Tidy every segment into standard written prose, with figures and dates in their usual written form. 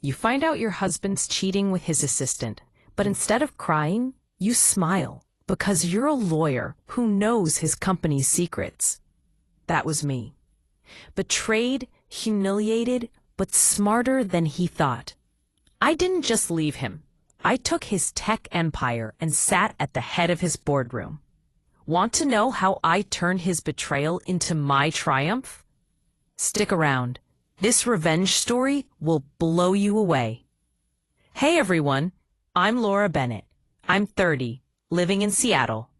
You find out your husband's cheating with his assistant, but instead of crying, you smile because you're a lawyer who knows his company's secrets. That was me. Betrayed, humiliated, but smarter than he thought. I didn't just leave him. I took his tech empire and sat at the head of his boardroom. Want to know how I turned his betrayal into my triumph? Stick around. This revenge story will blow you away. Hey everyone, I'm Laura Bennett. I'm 30, living in Seattle.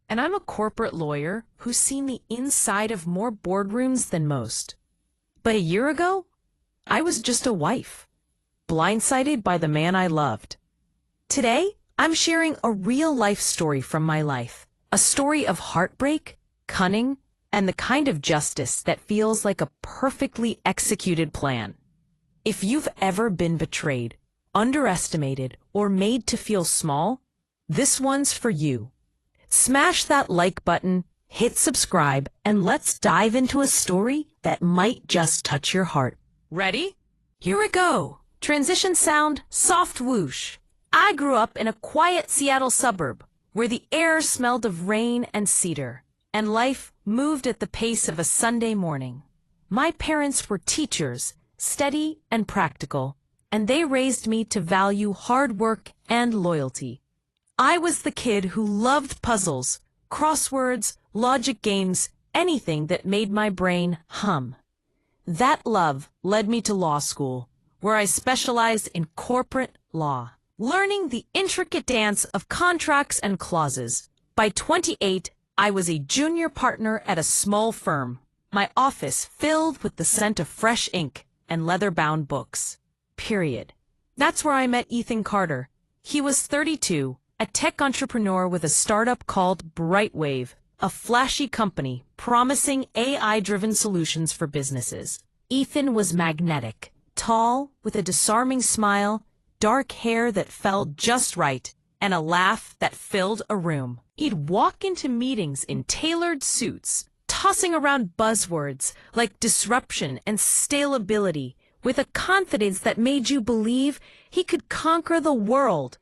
And I'm a corporate lawyer who's seen the inside of more boardrooms than most. But a year ago, I was just a wife, blindsided by the man I loved. Today, I'm sharing a real-life story from my life, a story of heartbreak, cunning, and the kind of justice that feels like a perfectly executed plan. If you've ever been betrayed, underestimated, or made to feel small, this one's for you. Smash that like button, hit subscribe, and let's dive into a story that might just touch your heart. Ready? Here we go. Transition sound, soft whoosh. I grew up in a quiet Seattle suburb where the air smelled of rain and cedar, and life moved at the pace of a Sunday morning. My parents were teachers, steady and practical, and they raised me to value hard work and loyalty. I was the kid who loved puzzles, crosswords, logic games, anything that made my brain hum. That love led me to law school, where I specialized in corporate law, learning the intricate dance of contracts and clauses. By 28, I was a junior partner at a small firm, my office filled with the scent of fresh ink and leather-bound books. Period. That's where I met Ethan Carter. He was 32, a tech entrepreneur with a startup called Brightwave, a flashy company promising AI-driven solutions for businesses. Ethan was magnetic, tall, with a disarming smile, dark hair that felt just right, and a laugh that filled a room. He'd walk into meetings in tailored suits, tossing around buzzwords like disruption and scalability, with a confidence that made you believe he could conquer the world.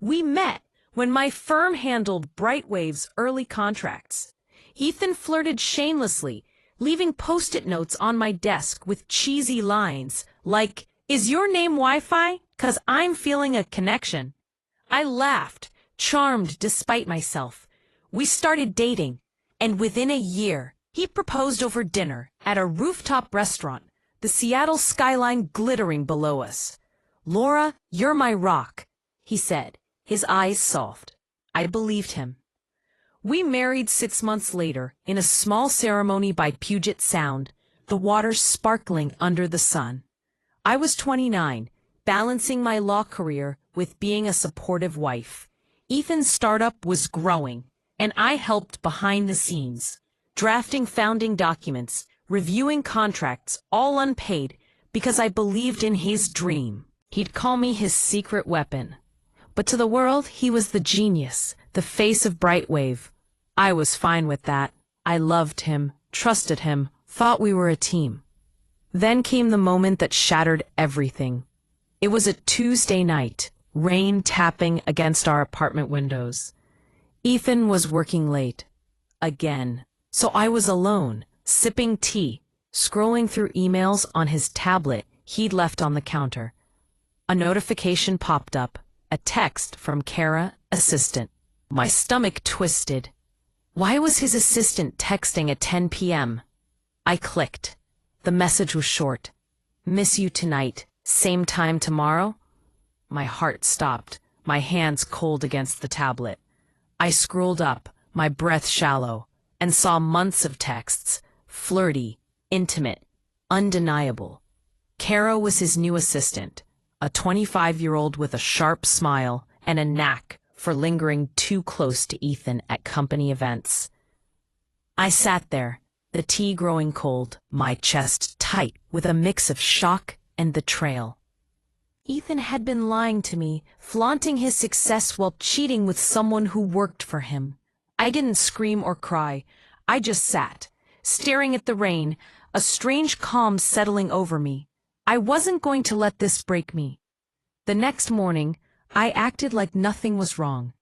We met when my firm handled Brightwave's early contracts. Ethan flirted shamelessly, leaving post-it notes on my desk with cheesy lines like, "Is your name Wi-Fi? 'Cause I'm feeling a connection." I laughed, charmed despite myself. We started dating, and within a year, he proposed over dinner at a rooftop restaurant, the Seattle skyline glittering below us. "Laura, you're my rock," he said, his eyes soft. I believed him. We married 6 months later in a small ceremony by Puget Sound, the water sparkling under the sun. I was 29, balancing my law career with being a supportive wife. Ethan's startup was growing, and I helped behind the scenes, drafting founding documents, reviewing contracts, all unpaid, because I believed in his dream. He'd call me his secret weapon. But to the world, he was the genius, the face of Brightwave. I was fine with that. I loved him, trusted him, thought we were a team. Then came the moment that shattered everything. It was a Tuesday night, rain tapping against our apartment windows. Ethan was working late. Again. So I was alone, sipping tea, scrolling through emails on his tablet he'd left on the counter. A notification popped up, a text from Kara, assistant. My stomach twisted. Why was his assistant texting at 10 p.m.? I clicked. The message was short. "Miss you tonight. Same time tomorrow?" My heart stopped, my hands cold against the tablet. I scrolled up, my breath shallow, and saw months of texts, flirty, intimate, undeniable. Kara was his new assistant, a 25-year-old with a sharp smile and a knack for lingering too close to Ethan at company events. I sat there, the tea growing cold, my chest tight with a mix of shock and betrayal. Ethan had been lying to me, flaunting his success while cheating with someone who worked for him. I didn't scream or cry. I just sat, staring at the rain, a strange calm settling over me. I wasn't going to let this break me. The next morning, I acted like nothing was wrong.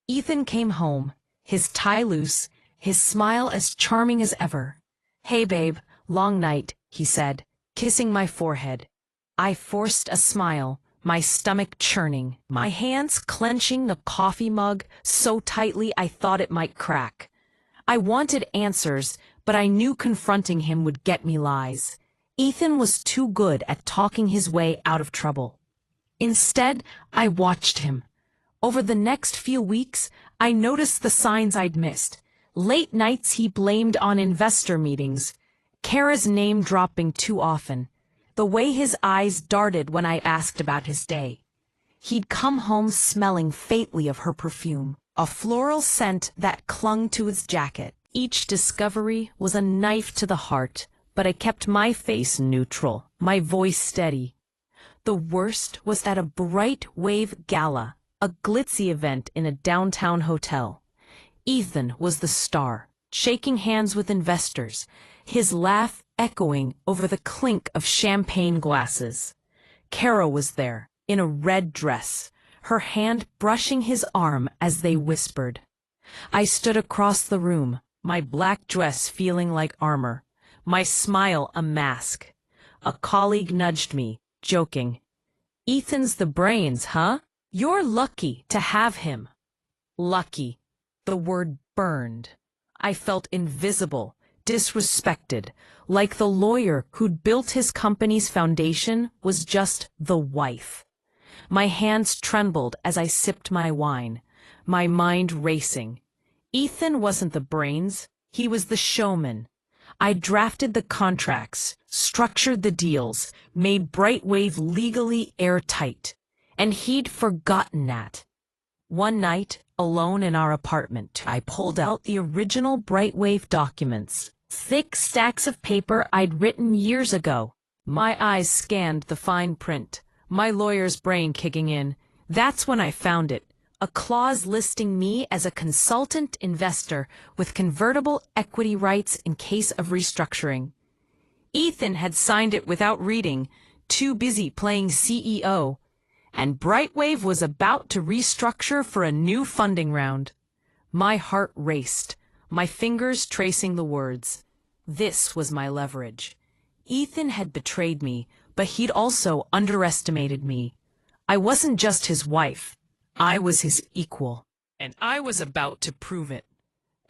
Ethan came home, his tie loose, his smile as charming as ever. "Hey babe, long night," he said, kissing my forehead. I forced a smile, my stomach churning, my hands clenching the coffee mug so tightly I thought it might crack. I wanted answers, but I knew confronting him would get me lies. Ethan was too good at talking his way out of trouble. Instead, I watched him. Over the next few weeks, I noticed the signs I'd missed. Late nights he blamed on investor meetings, Kara's name dropping too often, the way his eyes darted when I asked about his day. He'd come home smelling faintly of her perfume, a floral scent that clung to his jacket. Each discovery was a knife to the heart, but I kept my face neutral, my voice steady. The worst was at a Bright Wave gala, a glitzy event in a downtown hotel. Ethan was the star, shaking hands with investors, his laugh echoing over the clink of champagne glasses. Kara was there, in a red dress, her hand brushing his arm as they whispered. I stood across the room, my black dress feeling like armor, my smile a mask. A colleague nudged me, joking. "Ethan's the brains, huh? You're lucky to have him." Lucky. The word burned. I felt invisible, disrespected, like the lawyer who'd built his company's foundation was just the wife. My hands trembled as I sipped my wine, my mind racing. Ethan wasn't the brains, he was the showman. I drafted the contracts, structured the deals, made Brightwave legally airtight, and he'd forgotten that. One night, alone in our apartment, I pulled out the original Brightwave documents, thick stacks of paper I'd written years ago. My eyes scanned the fine print, my lawyer's brain kicking in. That's when I found it, a clause listing me as a consultant investor with convertible equity rights in case of restructuring. Ethan had signed it without reading, too busy playing CEO. And Brightwave was about to restructure for a new funding round. My heart raced, my fingers tracing the words. This was my leverage. Ethan had betrayed me, but he'd also underestimated me. I wasn't just his wife. I was his equal, and I was about to prove it.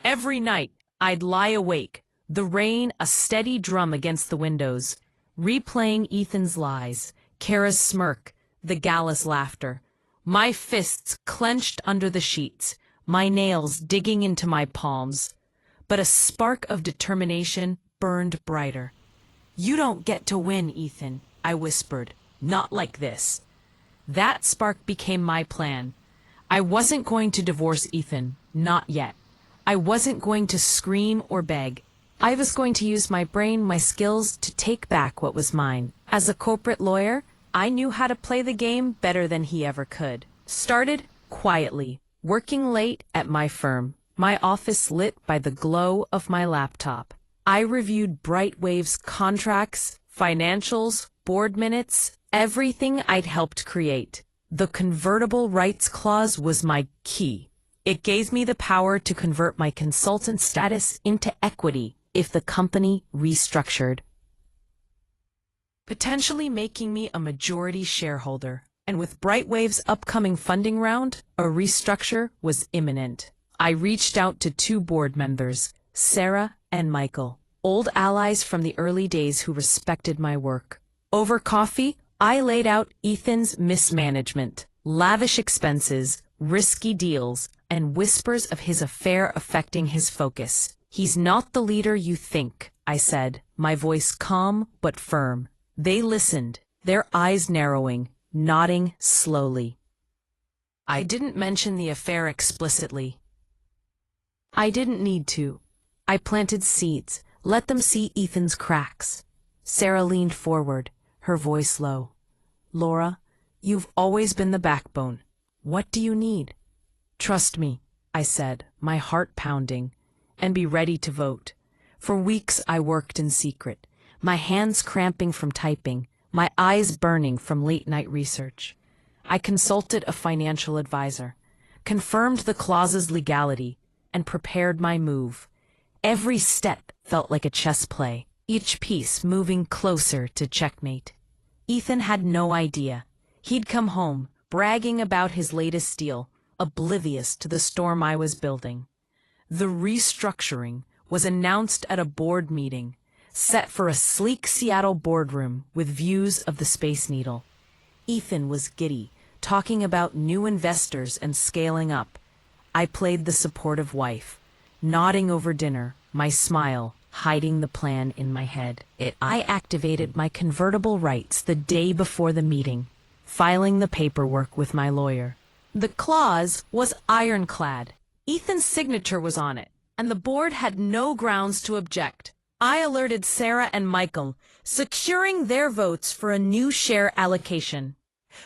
Every night, I'd lie awake, the rain a steady drum against the windows, replaying Ethan's lies, Kara's smirk, the gala's laughter, my fists clenched under the sheets, my nails digging into my palms. But a spark of determination burned brighter. "You don't get to win, Ethan," I whispered. "Not like this." That spark became my plan. I wasn't going to divorce Ethan, not yet. I wasn't going to scream or beg. I was going to use my brain, my skills, to take back what was mine. As a corporate lawyer, I knew how to play the game better than he ever could. Started quietly, working late at my firm, my office lit by the glow of my laptop. I reviewed Brightwave's contracts, financials, board minutes, everything I'd helped create. The convertible rights clause was my key. It gave me the power to convert my consultant status into equity if the company restructured, potentially making me a majority shareholder. And with Brightwave's upcoming funding round, a restructure was imminent. I reached out to two board members, Sarah and Michael, old allies from the early days who respected my work. Over coffee, I laid out Ethan's mismanagement, lavish expenses, risky deals, and whispers of his affair affecting his focus. "He's not the leader you think," I said, my voice calm but firm. They listened, their eyes narrowing, nodding slowly. I didn't mention the affair explicitly. I didn't need to. I planted seeds, let them see Ethan's cracks. Sarah leaned forward, her voice low. "Laura, you've always been the backbone. What do you need?" "Trust me," I said, my heart pounding, "and be ready to vote." For weeks I worked in secret, my hands cramping from typing, my eyes burning from late-night research. I consulted a financial advisor, confirmed the clause's legality, and prepared my move. Every step felt like a chess play, each piece moving closer to checkmate. Ethan had no idea. He'd come home, bragging about his latest deal, oblivious to the storm I was building. The restructuring was announced at a board meeting, set for a sleek Seattle boardroom with views of the Space Needle. Ethan was giddy, talking about new investors and scaling up. I played the supportive wife, nodding over dinner, my smile hiding the plan in my head. I activated my convertible rights the day before the meeting, filing the paperwork with my lawyer. The clause was ironclad. Ethan's signature was on it, and the board had no grounds to object. I alerted Sarah and Michael, securing their votes for a new share allocation.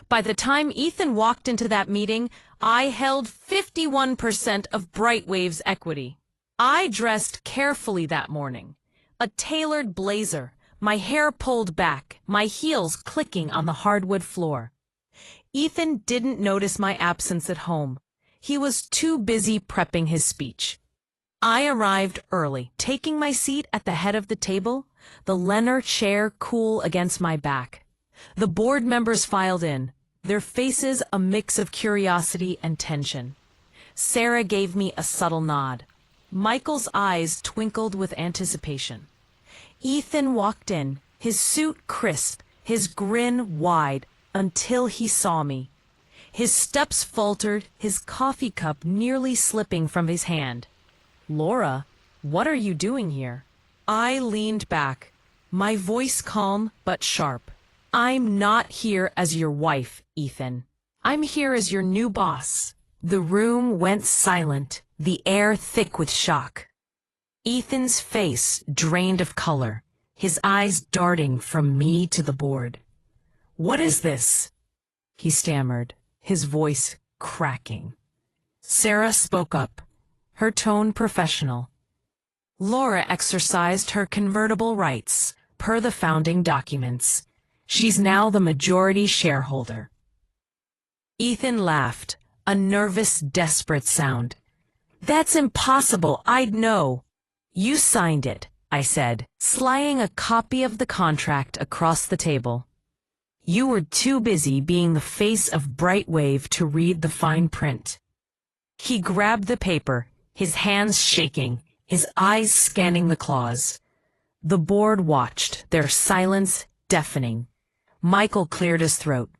By the time Ethan walked into that meeting, I held 51% of Brightwave's equity. I dressed carefully that morning. A tailored blazer, my hair pulled back, my heels clicking on the hardwood floor. Ethan didn't notice my absence at home. He was too busy prepping his speech. I arrived early, taking my seat at the head of the table, the Leonard chair cool against my back. The board members filed in, their faces a mix of curiosity and tension. Sarah gave me a subtle nod. Michael's eyes twinkled with anticipation. Ethan walked in, his suit crisp, his grin wide, until he saw me. His steps faltered, his coffee cup nearly slipping from his hand. "Laura, what are you doing here?" I leaned back, my voice calm but sharp. "I'm not here as your wife, Ethan. I'm here as your new boss." The room went silent, the air thick with shock. Ethan's face drained of color, his eyes darting from me to the board. "What is this?" he stammered, his voice cracking. Sarah spoke up, her tone professional. "Laura exercised her convertible rights, per the founding documents. She's now the majority shareholder." Ethan laughed, a nervous, desperate sound. "That's impossible, I'd know." "You signed it," I said, sliding a copy of the contract across the table. "You were too busy being the face of Brightwave to read the fine print." He grabbed the paper, his hands shaking, his eyes scanning the clause. The board watched, their silence deafening. Michael cleared his throat.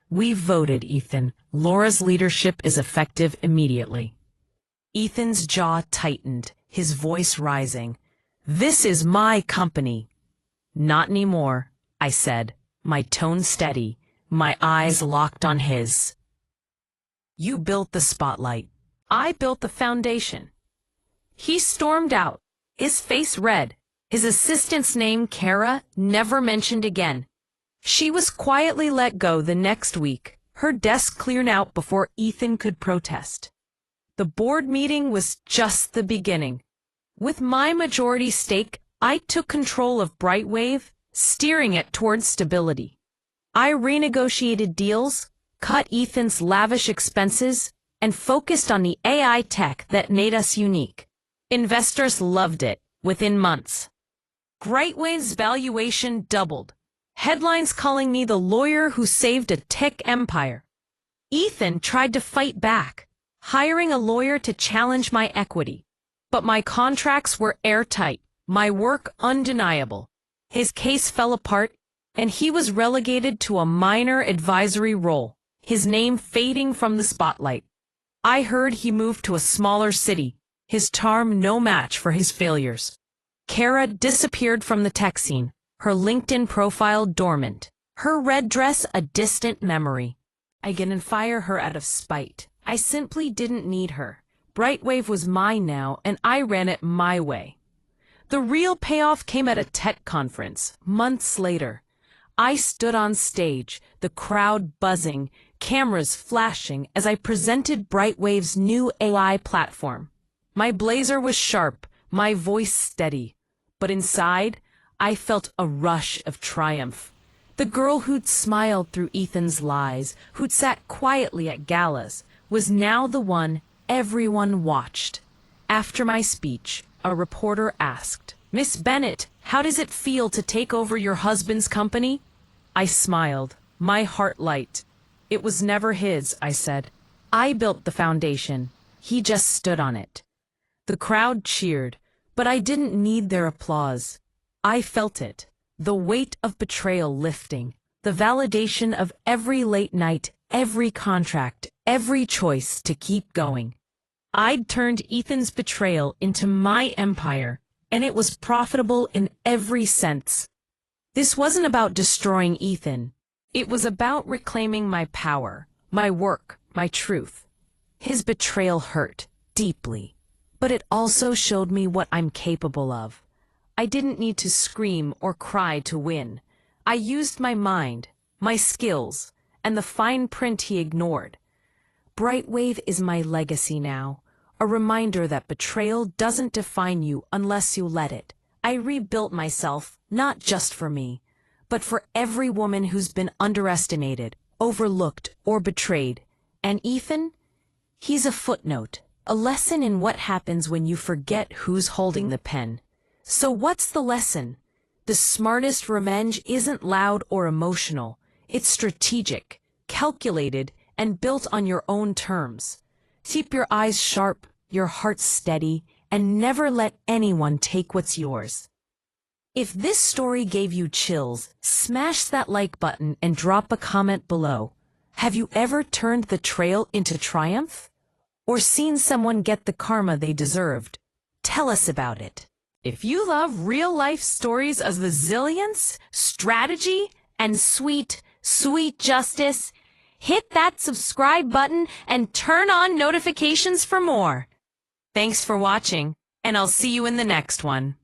"We voted, Ethan. Laura's leadership is effective immediately." Ethan's jaw tightened, his voice rising. "This is my company." "Not anymore," I said, my tone steady, my eyes locked on his. "You built the spotlight. I built the foundation." He stormed out, his face red, his assistant's name, Kara, never mentioned again. She was quietly let go the next week, her desk cleared out before Ethan could protest. The board meeting was just the beginning. With my majority stake, I took control of Brightwave, steering it towards stability. I renegotiated deals, cut Ethan's lavish expenses, and focused on the AI tech that made us unique. Investors loved it within months. Brightwave's valuation doubled. Headlines calling me the lawyer who saved a tech empire. Ethan tried to fight back, hiring a lawyer to challenge my equity. But my contracts were airtight, my work undeniable. His case fell apart, and he was relegated to a minor advisory role, his name fading from the spotlight. I heard he moved to a smaller city, his charm no match for his failures. Kara disappeared from the tech scene, her LinkedIn profile dormant, her red dress a distant memory. I didn't fire her out of spite. I simply didn't need her. Brightwave was mine now, and I ran it my way. The real payoff came at a tech conference, months later. I stood on stage, the crowd buzzing, cameras flashing as I presented Brightwave's new AI platform. My blazer was sharp, my voice steady, but inside, I felt a rush of triumph. The girl who'd smiled through Ethan's lies, who'd sat quietly at galas, was now the one everyone watched. After my speech, a reporter asked, "Miss Bennett, how does it feel to take over your husband's company?" I smiled, my heart light. "It was never his," I said. "I built the foundation. He just stood on it." The crowd cheered, but I didn't need their applause. I felt it, the weight of betrayal lifting, the validation of every late night, every contract, every choice to keep going. I'd turned Ethan's betrayal into my empire, and it was profitable in every sense. This wasn't about destroying Ethan. It was about reclaiming my power, my work, my truth. His betrayal hurt deeply, but it also showed me what I'm capable of. I didn't need to scream or cry to win. I used my mind, my skills, and the fine print he ignored. Brightwave is my legacy now, a reminder that betrayal doesn't define you unless you let it. I rebuilt myself, not just for me, but for every woman who's been underestimated, overlooked, or betrayed. And Ethan? He's a footnote, a lesson in what happens when you forget who's holding the pen. So what's the lesson? The smartest revenge isn't loud or emotional. It's strategic, calculated, and built on your own terms. Keep your eyes sharp, your heart steady, and never let anyone take what's yours. If this story gave you chills, smash that like button and drop a comment below. Have you ever turned the trail into triumph? Or seen someone get the karma they deserved? Tell us about it. If you love real-life stories of resilience, strategy, and sweet, sweet justice, hit that subscribe button and turn on notifications for more. Thanks for watching, and I'll see you in the next one.